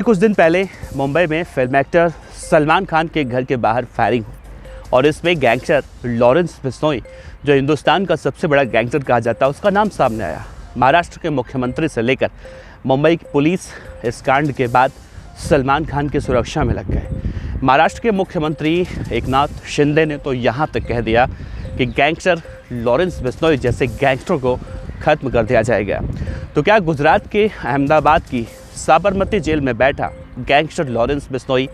कुछ दिन पहले मुंबई में फिल्म एक्टर सलमान खान के घर के बाहर फायरिंग हुई और इसमें गैंगस्टर लॉरेंस बिश्नोई, जो हिंदुस्तान का सबसे बड़ा गैंगस्टर कहा जाता है, उसका नाम सामने आया। महाराष्ट्र के मुख्यमंत्री से लेकर मुंबई की पुलिस इस कांड के बाद सलमान खान की सुरक्षा में लग गए। महाराष्ट्र के मुख्यमंत्री एकनाथ शिंदे ने तो यहाँ तक कह दिया कि गैंगस्टर लॉरेंस बिश्नोई जैसे गैंगस्टर को ख़त्म कर दिया जाएगा। तो क्या गुजरात के अहमदाबाद की साबरमती जेल में बैठा गैंगस्टर लॉरेंस बिश्नोई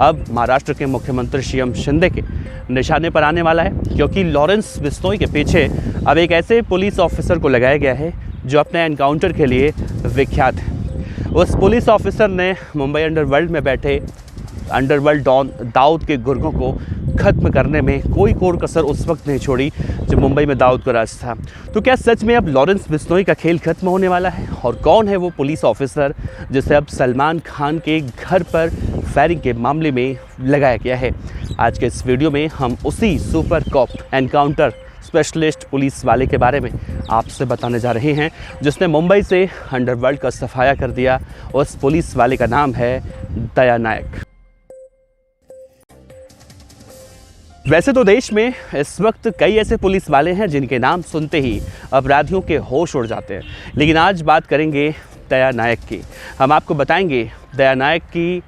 अब महाराष्ट्र के मुख्यमंत्री सीएम शिंदे के निशाने पर आने वाला है? क्योंकि लॉरेंस बिश्नोई के पीछे अब एक ऐसे पुलिस ऑफिसर को लगाया गया है जो अपने एनकाउंटर के लिए विख्यात है। उस पुलिस ऑफिसर ने मुंबई अंडरवर्ल्ड में बैठे अंडरवर्ल्ड डॉन दाऊद के गुर्गों को ख़त्म करने में कोई कोर कसर उस वक्त नहीं छोड़ी जब मुंबई में दाऊद का राज था। तो क्या सच में अब लॉरेंस बिश्नोई का खेल खत्म होने वाला है? और कौन है वो पुलिस ऑफिसर जिसे अब सलमान खान के घर पर फायरिंग के मामले में लगाया गया है? आज के इस वीडियो में हम उसी super cop encounter specialist police वाले के बारे में आपसे बताने जा रहे हैं जिसने मुंबई से अंडरवर्ल्ड का सफाया कर दिया। उस पुलिस वाले का नाम है दया नायक। वैसे तो देश में इस वक्त कई ऐसे पुलिस वाले हैं जिनके नाम सुनते ही अपराधियों के होश उड़ जाते हैं, लेकिन आज बात करेंगे दया नायक की। हम आपको बताएंगे दया नायक की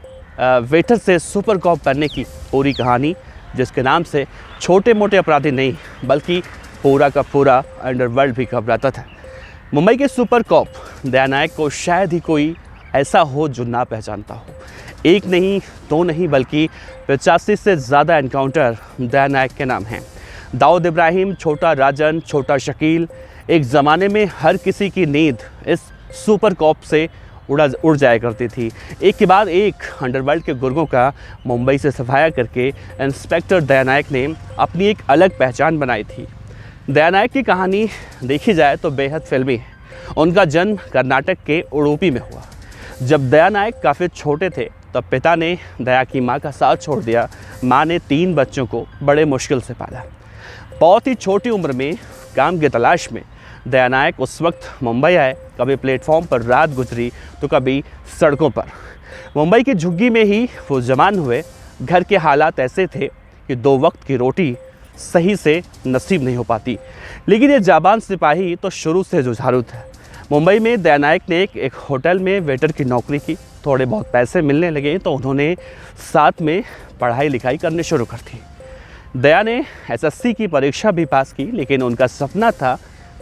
वेटर से सुपर कॉप बनने की पूरी कहानी, जिसके नाम से छोटे मोटे अपराधी नहीं बल्कि पूरा का पूरा अंडरवर्ल्ड भी घबराता था। मुंबई के सुपर कॉप दया नायक को शायद ही कोई ऐसा हो जो ना पहचानता हो। एक नहीं, दो नहीं, बल्कि 85 से ज़्यादा एनकाउंटर दया नायक के नाम हैं। दाऊद इब्राहिम, छोटा राजन, छोटा शकील, एक ज़माने में हर किसी की नींद इस सुपर कॉप से उड़ जाया करती थी। एक के बाद एक अंडरवर्ल्ड के गुर्गों का मुंबई से सफाया करके इंस्पेक्टर दया नायक ने अपनी एक अलग पहचान बनाई थी। दया नायक की कहानी देखी जाए तो बेहद फिल्मी है। उनका जन्म कर्नाटक के उडुपी में हुआ। जब दया नायक काफ़ी छोटे थे तब पिता ने दया की मां का साथ छोड़ दिया। मां ने 3 बच्चों को बड़े मुश्किल से पाला। बहुत ही छोटी उम्र में काम की तलाश में दया नायक उस वक्त मुंबई आए। कभी प्लेटफॉर्म पर रात गुजरी तो कभी सड़कों पर। मुंबई की झुग्गी में ही वो जवान हुए। घर के हालात ऐसे थे कि 2 वक्त की रोटी सही से नसीब नहीं हो पाती, लेकिन ये जाबान सिपाही तो शुरू से जुझारू था। मुंबई में दया नायक ने एक होटल में वेटर की नौकरी की। थोड़े बहुत पैसे मिलने लगे तो उन्होंने साथ में पढ़ाई लिखाई करनी शुरू कर दी। दया ने एसएससी की परीक्षा भी पास की, लेकिन उनका सपना था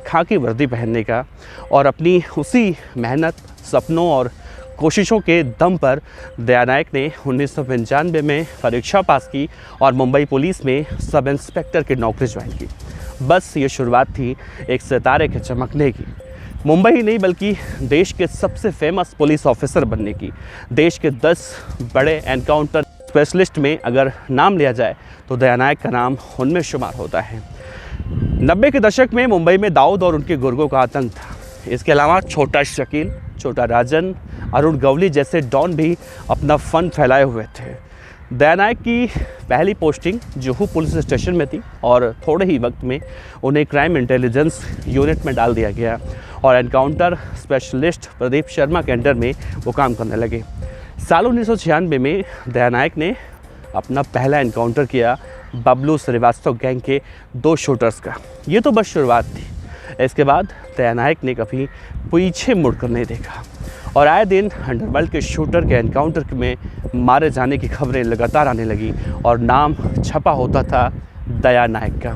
खाकी वर्दी पहनने का। और अपनी उसी मेहनत, सपनों और कोशिशों के दम पर दया नायक ने 1995 में परीक्षा पास की और मुंबई पुलिस में सब इंस्पेक्टर की नौकरी ज्वाइन की। बस ये शुरुआत थी एक सितारे के चमकने की। मुंबई ही नहीं बल्कि देश के सबसे फेमस पुलिस ऑफिसर बनने की। देश के 10 बड़े एनकाउंटर स्पेशलिस्ट में अगर नाम लिया जाए तो दया नायक का नाम उनमें शुमार होता है। 90 के दशक में मुंबई में दाऊद और उनके गुर्गों का आतंक था। इसके अलावा छोटा शकील, छोटा राजन, अरुण गवली जैसे डॉन भी अपना फन फैलाए हुए थे। दया नायक की पहली पोस्टिंग जुहू पुलिस स्टेशन में थी और थोड़े ही वक्त में उन्हें क्राइम इंटेलिजेंस यूनिट में डाल दिया गया और एनकाउंटर स्पेशलिस्ट प्रदीप शर्मा के अंडर में वो काम करने लगे। साल 1996 में दया नायक ने अपना पहला एनकाउंटर किया बबलू श्रीवास्तव गैंग के 2 शूटर्स का। ये तो बस शुरुआत थी। इसके बाद दया नायक ने कभी पीछे मुड़कर नहीं देखा और आए दिन अंडरवर्ल्ड के शूटर के एनकाउंटर में मारे जाने की खबरें लगातार आने लगी और नाम छपा होता था दया नायक का।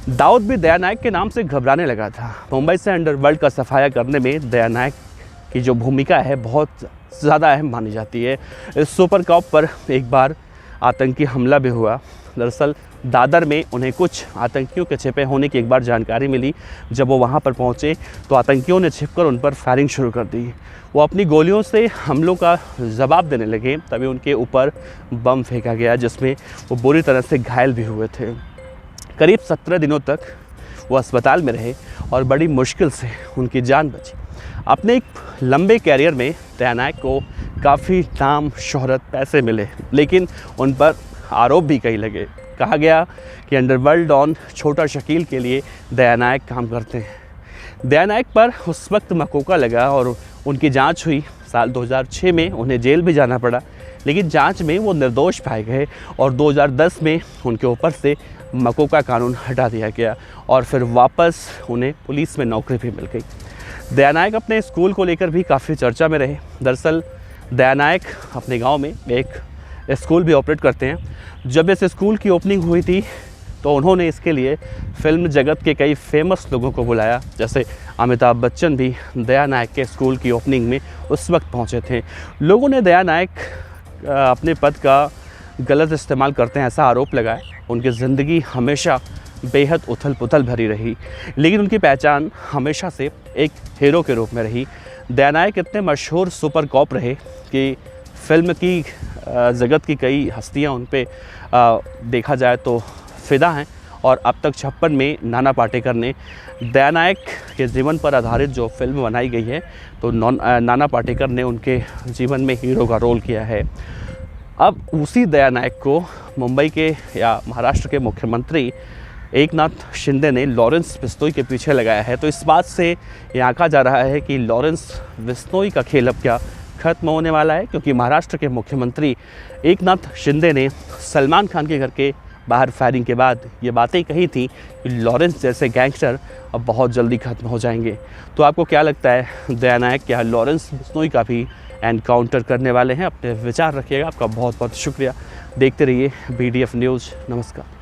दाऊद भी दया नायक के नाम से घबराने लगा था। मुंबई से अंडरवर्ल्ड का सफाया करने में दया नायक की जो भूमिका है बहुत ज़्यादा अहम मानी जाती है। इस सुपर कॉप पर एक बार आतंकी हमला भी हुआ। दरअसल दादर में उन्हें कुछ आतंकियों के छिपे होने की एक बार जानकारी मिली। जब वो वहाँ पर पहुँचे तो आतंकियों ने छिपकर उन पर फायरिंग शुरू कर दी। वो अपनी गोलियों से हमलों का जवाब देने लगे। तभी उनके ऊपर बम फेंका गया जिसमें वो बुरी तरह से घायल भी हुए थे। करीब 17 दिनों तक वो अस्पताल में रहे और बड़ी मुश्किल से उनकी जान बची। अपने एक लंबे कैरियर में दया नायक को काफ़ी नाम, शोहरत, पैसे मिले, लेकिन उन पर आरोप भी कई लगे। कहा गया कि अंडरवर्ल्ड डॉन छोटा शकील के लिए दया नायक काम करते हैं। दया नायक पर उस वक्त मकोका लगा और उनकी जांच हुई। साल 2006 में उन्हें जेल भी जाना पड़ा, लेकिन जांच में वो निर्दोष पाए गए और 2010 में उनके ऊपर से मकोका कानून हटा दिया गया और फिर वापस उन्हें पुलिस में नौकरी भी मिल गई। दया नायक अपने स्कूल को लेकर भी काफ़ी चर्चा में रहे। दरअसल दया नायक अपने गांव में एक स्कूल भी ऑपरेट करते हैं। जब इस स्कूल की ओपनिंग हुई थी तो उन्होंने इसके लिए फिल्म जगत के कई फेमस लोगों को बुलाया, जैसे अमिताभ बच्चन भी दया नायक के स्कूल की ओपनिंग में उस वक्त पहुंचे थे। लोगों ने दया नायक अपने पद का गलत इस्तेमाल करते हैं ऐसा आरोप लगाया। उनकी ज़िंदगी हमेशा बेहद उथल पुथल भरी रही, लेकिन उनकी पहचान हमेशा से एक हीरो के रूप में रही। दया नायक इतने मशहूर सुपर कॉप रहे कि फिल्म की जगत की कई हस्तियां उन पे देखा जाए तो फ़िदा हैं और अब तक 56 में नाना पाटेकर ने दया नायक के जीवन पर आधारित जो फिल्म बनाई गई है तो नाना पाटेकर ने उनके जीवन में हीरो का रोल किया है। अब उसी दया नायक को मुंबई के या महाराष्ट्र के मुख्यमंत्री एकनाथ शिंदे ने लॉरेंस बिश्नोई के पीछे लगाया है। तो इस बात से ये आंका जा रहा है कि लॉरेंस बिश्नोई का खेल अब क्या खत्म होने वाला है, क्योंकि महाराष्ट्र के मुख्यमंत्री एकनाथ शिंदे ने सलमान खान के घर के बाहर फायरिंग के बाद ये बातें कही थी कि लॉरेंस जैसे गैंगस्टर अब बहुत जल्दी खत्म हो जाएंगे। तो आपको क्या लगता है, दया नायक क्या लॉरेंस बिश्नोई का भी एनकाउंटर करने वाले हैं? अपने विचार रखिएगा। आपका बहुत बहुत शुक्रिया। देखते रहिए BDF न्यूज़। नमस्कार।